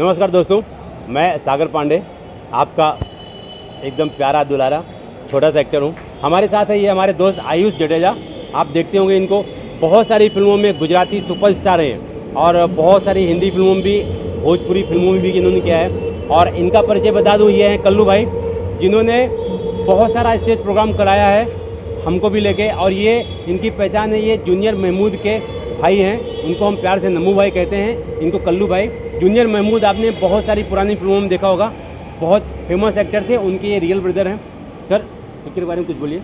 नमस्कार दोस्तों, मैं सागर पांडे, आपका एकदम प्यारा दुलारा छोटा सा एक्टर हूँ। हमारे साथ है ये हमारे दोस्त आयुष जडेजा। आप देखते होंगे इनको, बहुत सारी फिल्मों में गुजराती सुपरस्टार हैं और बहुत सारी हिंदी फिल्मों में भी, भोजपुरी फिल्मों में भी इन्होंने किया है। और इनका परिचय बता दूँ, ये हैं कल्लू भाई, जिन्होंने बहुत सारा स्टेज प्रोग्राम कराया है हमको भी लेके। और ये इनकी पहचान है, ये जूनियर महमूद के भाई हैं, उनको हम प्यार से नमू भाई कहते हैं, इनको कल्लू भाई। जूनियर महमूद आपने बहुत सारी पुरानी फिल्मों में देखा होगा, बहुत फेमस एक्टर थे, उनके ये रियल ब्रदर हैं। सर पिक्चर के बारे में कुछ बोलिए।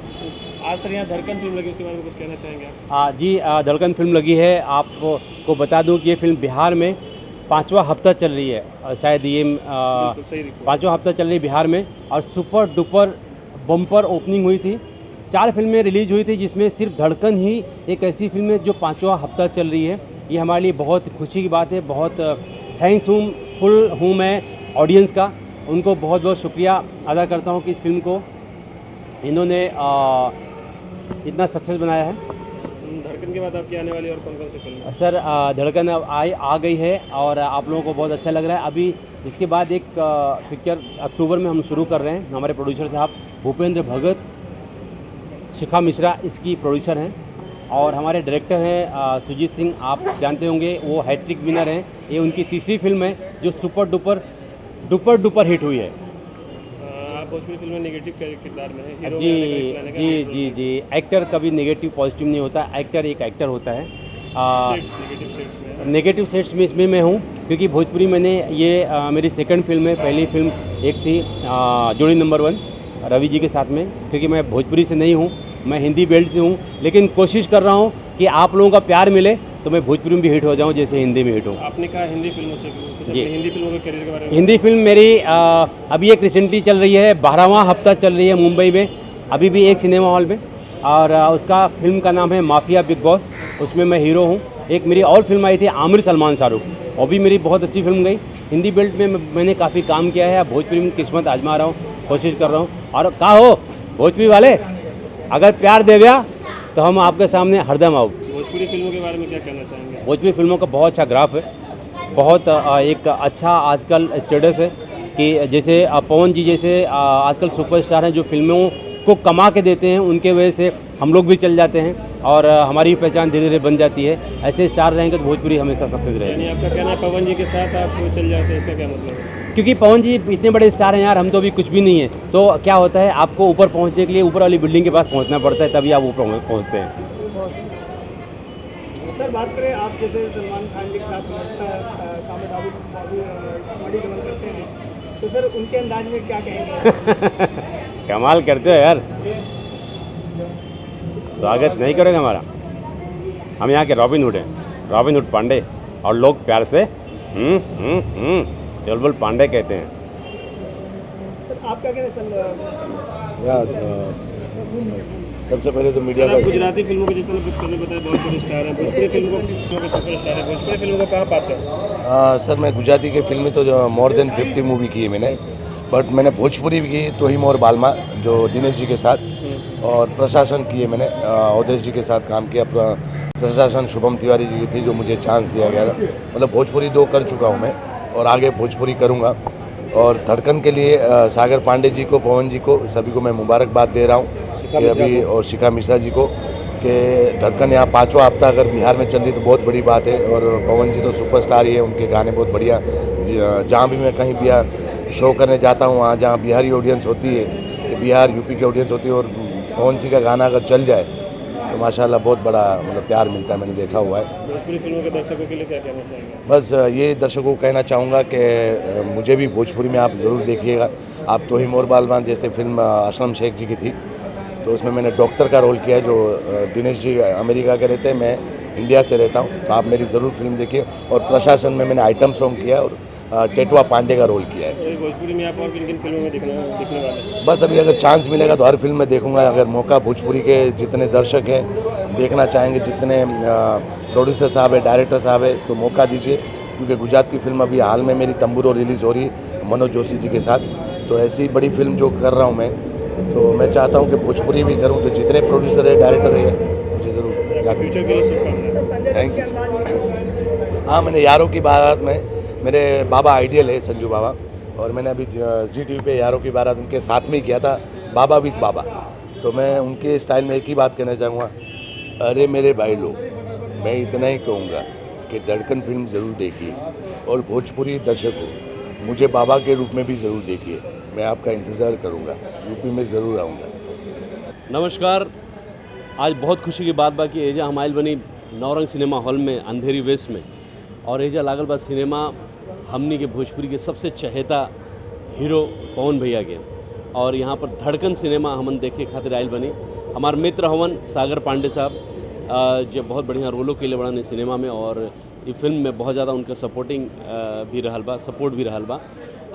आज सर यहाँ धड़कन फिल्म लगी, उसके बारे में कुछ कहना चाहेंगे आप? जी, धड़कन फिल्म लगी है। आपको बता दूं कि ये फिल्म बिहार में 5वां हफ्ता चल रही है, शायद ये 5वां हफ्ता चल रही है बिहार में, और सुपर डुपर बम्पर ओपनिंग हुई थी। 4 फिल्में रिलीज हुई थी, जिसमें सिर्फ धड़कन ही एक ऐसी फिल्म है जो 5वां हफ्ता चल रही है। ये हमारे लिए बहुत खुशी की बात है। बहुत थैंक्स हूँ मैं ऑडियंस का, उनको बहुत बहुत शुक्रिया अदा करता हूँ कि इस फिल्म को इन्होंने इतना सक्सेस बनाया है। धड़कन के बाद आपकी आने वाली और कौन कौन सी फिल्म? सर धड़कन अब आ गई है और आप लोगों को बहुत अच्छा लग रहा है। अभी इसके बाद एक पिक्चर अक्टूबर में हम शुरू कर रहे हैं। हमारे प्रोड्यूसर साहब भूपेंद्र भगत, शिखा मिश्रा इसकी प्रोड्यूसर हैं, और हमारे डायरेक्टर हैं सुजीत सिंह, आप जानते होंगे, वो हैट्रिक विनर हैं। ये उनकी तीसरी फिल्म है जो सुपर डुपर हिट हुई है। आप भोजपुरी फिल्म में नेगेटिव किरदार में हैं? जी। एक्टर कभी नेगेटिव पॉजिटिव नहीं होता, एक्टर एक एक्टर होता है। नेगेटिव सेट्स में इसमें मैं हूँ, क्योंकि भोजपुरी मैंने ये मेरी सेकंड फिल्म है। पहली फिल्म एक थी जोड़ी नंबर 1 रवि जी के साथ में, क्योंकि मैं भोजपुरी से नहीं हूँ, मैं हिंदी बेल्ट से हूँ, लेकिन कोशिश कर रहा हूँ कि आप लोगों का प्यार मिले तो मैं भोजपुरी में भी हिट हो जाऊँ जैसे हिंदी में हिट हूँ। आपने कहा हिंदी फिल्मों से, जी, हिंदी फिल्मों के करियर के बारे में? हिंदी फिल्म मेरी अभी एक रिसेंटली चल रही है, 12वां हफ्ता चल रही है मुंबई में, अभी भी एक सिनेमा हॉल में, और उसका फिल्म का नाम है माफिया बिग बॉस। उसमें मैं हीरो हूँ। एक मेरी और फिल्म आई थी आमिर सलमान शाहरुख, वो भी मेरी बहुत अच्छी फिल्म गई। हिंदी बेल्ट में मैंने काफ़ी काम किया है, भोजपुरी में किस्मत आजमा रहा हूँ, कोशिश कर रहा हूँ। और कहा हो भोजपुरी वाले, अगर प्यार दे दिया तो हम आपके सामने हरदम आओ। भोजपुरी फिल्मों के बारे में क्या कहना चाहेंगे? भोजपुरी फिल्मों का बहुत अच्छा ग्राफ है, बहुत एक अच्छा आजकल स्टेटस है कि जैसे पवन जी जैसे आजकल सुपरस्टार हैं जो फिल्मों को कमा के देते हैं, उनके वजह से हम लोग भी चल जाते हैं और हमारी पहचान धीरे धीरे बन जाती है। ऐसे स्टार रहेंगे तो भोजपुरी हमेशा सक्सेस रहेगी। यानी आपका कहना है पवन जी के साथ आप चल जाते हैं, इसका क्या मतलब है? क्योंकि पवन जी इतने बड़े स्टार हैं यार, हम तो अभी कुछ भी नहीं है। तो क्या होता है, आपको ऊपर पहुंचने के लिए ऊपर वाली बिल्डिंग के पास पहुंचना पड़ता है, तभी आप ऊपर पहुंचते हैं। सर बात करें, आप जैसे सलमान खान जी के साथ कॉमेडी करते हैं, तो सर उनके अंदाज में क्या कहेंगे? कमाल करते हो यार, स्वागत नहीं करोगे हमारा? हम यहाँ के रॉबिन हुड हैं, रॉबिन हुड पांडे, और लोग प्यार से चुलबुल पांडे कहते हैं। सर आप क्या कह रहे हैं? सबसे पहले तो मीडिया का, गुजराती फिल्मों के जैसे बताया बहुत बड़े स्टार है, भोजपुरी फिल्मों के सुपरस्टार है, भोजपुरी फिल्मों को कहाँ पाते हैं? सर मैं गुजराती की फिल्में तो जो मोर देन 50 मूवी की है मैंने, बट मैंने भोजपुरी भी की तो ही मोर बालमा जो दिनेश जी के साथ, और प्रशासन की है मैंने अवधेश जी के साथ काम किया। प्रशासन शुभम तिवारी जी की थी जो मुझे चांस दिया गया था। मतलब भोजपुरी 2 कर चुका हूँ मैं और आगे भोजपुरी करूँगा। और धड़कन के लिए सागर पांडे जी को, पवन जी को, सभी को मैं मुबारकबाद दे रहा हूँ अभी, और शिखा मिश्रा जी को, कि धड़कन यहाँ 5वां हफ्ता अगर बिहार में चल रही तो बहुत बड़ी बात है। और पवन जी तो सुपरस्टार ही है, उनके गाने बहुत बढ़िया। जहाँ भी मैं कहीं भी शो करने जाता हूँ, वहाँ जहाँ बिहारी ऑडियंस होती है, कि बिहार यूपी की ऑडियंस होती है, और पवन जी का गाना अगर चल जाए तो माशाल्लाह बहुत बड़ा मतलब प्यार मिलता है, मैंने देखा हुआ है। भोजपुरी फिल्मों के दर्शकों के लिए क्या कहना चाहेंगे? बस ये दर्शकों को कहना चाहूँगा कि मुझे भी भोजपुरी में आप ज़रूर देखिएगा। आप तो ही मोर बालमान जैसे फिल्म असलम शेख जी की थी, तो उसमें मैंने डॉक्टर का रोल किया है, जो दिनेश जी अमेरिका के रहते हैं, मैं इंडिया से रहता हूँ, तो आप मेरी ज़रूर फिल्म देखिए। और प्रशासन में मैंने आइटम सॉन्ग किया और टेटवा पांडे का रोल किया है। भोजपुरी में आप और किन फिल्मों में दिखने वाले? बस अभी अगर चांस मिलेगा तो हर फिल्म में देखूंगा। अगर मौका, भोजपुरी के जितने दर्शक हैं देखना चाहेंगे, जितने प्रोड्यूसर साहब है, डायरेक्टर साहब है, तो मौका दीजिए। क्योंकि गुजरात की फिल्म अभी हाल में मेरी तंबूरो रिलीज़ हो रही है मनोज जोशी जी के साथ, तो ऐसी बड़ी फिल्म जो कर रहा हूँ मैं, तो मैं चाहता हूँ कि भोजपुरी भी करूँ। तो जितने प्रोड्यूसर है, डायरेक्टर है, मुझे ज़रूर याद। फ्यूचर के लिए शुभकामनाएं। Thank you. हाँ, मैंने यारों की बारात में मेरे बाबा आइडियल है संजू बाबा, और मैंने अभी जी टी वी पे यारों की बारात उनके साथ में ही किया था, बाबा विद बाबा। तो मैं उनके स्टाइल में एक ही बात कहना चाहूँगा, अरे मेरे भाई लोग, मैं इतना ही कहूँगा कि धड़कन फिल्म ज़रूर देखिए, और भोजपुरी दर्शकों मुझे बाबा के रूप में भी ज़रूर देखिए। मैं आपका इंतज़ार करूँगा, यूपी में ज़रूर आऊँगा। नमस्कार। आज बहुत खुशी की बात बा कि एजा हम आइल बनी नौरंग सिनेमा हॉल में अंधेरी वेस्ट में, और एजा लागल बा सिनेमा हमनी के भोजपुरी के सबसे चहेता हीरो पवन भैया के, और यहाँ पर धड़कन सिनेमा हमन देखे खातिर आइल बनी। हमार मित्र हवन सागर पांडे साहब, जो बहुत बढ़िया रोलों के लिए बड़ा सिनेमा में, और ये फिल्म में बहुत ज़्यादा उनका सपोर्ट भी रहल बा।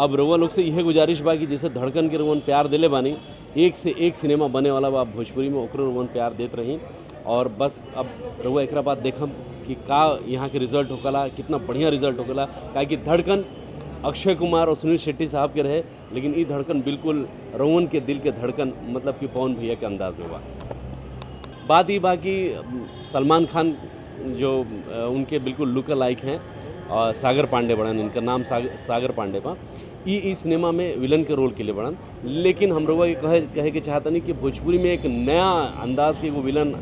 अब रउआ लोग से यह गुजारिश बा कि जैसे धड़कन के रउअन प्यार दिले बानी, एक से एक सिनेमा बने वाला बा भोजपुरी में, ओकरो रउअन प्यार देत रही। और बस अब रउआ एकरा बाद देखम कि का यहाँ के रिज़ल्ट होकला, कितना बढ़िया रिज़ल्ट होकला। काहे कि धड़कन अक्षय कुमार और सुनील शेट्टी साहब के रहे, लेकिन ये धड़कन बिल्कुल रउअन के दिल के धड़कन, मतलब कि पवन भैया के अंदाज में बा। बात ये बा कि सलमान खान जो उनके बिल्कुल लुक लाइक हैं, और सागर पांडे बड़न, इनका नाम सागर पांडे बा। ई सिनेमा में विलन के रोल के लिए बड़न, लेकिन हम लोग कहे के चाहतनी कि भोजपुरी में एक नया अंदाज के वो विलन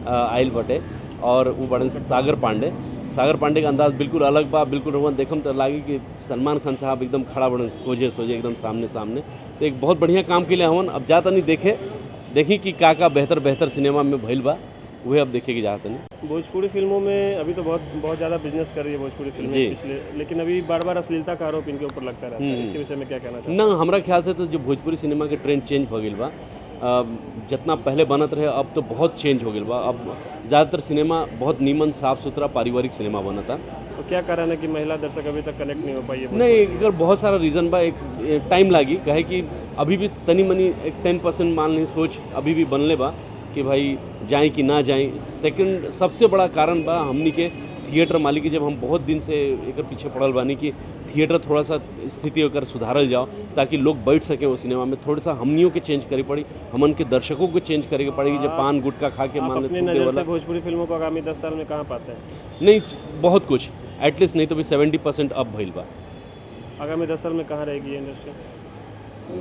आयल बटे, और वो बड़न सागर पांडे का अंदाज़ बिल्कुल अलग बा। बिल्कुल रोवन देखम तो लागी कि सलमान खान साहब एकदम खड़ा बड़न, सोझे एकदम सामने। तो एक बहुत बढ़िया काम के लिए हवन। अब जाता नहीं देखी कि का बेहतर सिनेमा में भइल बा, वह अब देखे की जाता नहीं। भोजपुरी फिल्मों में अभी तो बहुत ज़्यादा बिजनेस कर रही है भोजपुरी फिल्में पिछले, लेकिन अभी बार अश्लीलता का आरोप इनके ऊपर लगता रहता है। इसके विषय में क्या कहना चाहिए? ना, हमरा ख्याल से तो जो भोजपुरी सिनेमा के ट्रेंड चेंज हो गई बा। जितना पहले बनत रहे अब तो बहुत चेंज हो गई बा। अब ज़्यादातर सिनेमा बहुत नीमन साफ सुथरा पारिवारिक सिनेमा बनता। तो क्या कारण है कि महिला दर्शक अभी तक कनेक्ट नहीं हो पाई है? नहीं, अगर बहुत सारा रीज़न बा। एक टाइम लागी, कहे कि अभी भी तनी मनी एक 10% मान ली सोच अभी भी बनले बा कि भाई जाएं कि ना जाएं। सेकंड सबसे बड़ा कारण बा हमनी के थिएटर मालिक, जब हम बहुत दिन से एक पीछे पड़ल बानी कि थिएटर थोड़ा सा स्थिति होकर सुधारल जाओ, ताकि लोग बैठ सकें वो सिनेमा में। थोड़ा सा हमनियों के चेंज करी पड़ी, हमन के दर्शकों को चेंज करे पड़ेगी। जब पान गुटखा खा के मान अपनी नज़र से भोजपुरी फिल्मों को आगामी 10 साल में कहाँ पाते हैं? नहीं, बहुत कुछ, एटलीस्ट नहीं तो भी 70% अब भइल बा। आगामी 10 साल में कहाँ रहेगी ये इंडस्ट्री?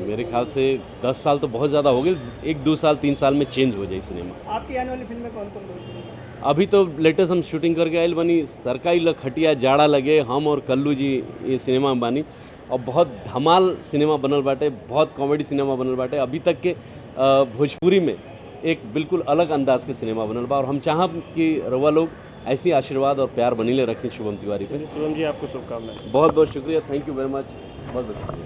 मेरे ख्याल से 10 साल तो बहुत ज़्यादा हो गए, 1-2 साल 3 साल में चेंज हो जाए सिनेमा। आपकी आने वाली फिल्में कौन कौन? अभी तो लेटेस्ट हम शूटिंग करके आयल बनी, सरकारी लखटिया जाड़ा लगे, हम और कल्लू जी ये सिनेमा में बानी, और बहुत धमाल सिनेमा बनल बाटे, बहुत कॉमेडी सिनेमा बनल बाटे। अभी तक के भोजपुरी में एक बिल्कुल अलग अंदाज के सिनेमा बनल बा, और हम चाहब कि रउआ लोग ऐसी आशीर्वाद और प्यार बनीले रखें शुभम तिवारी पे। शुभम जी, आपको शुभकामनाएं। बहुत बहुत शुक्रिया, थैंक यू वेरी मच, बहुत बहुत शुक्रिया।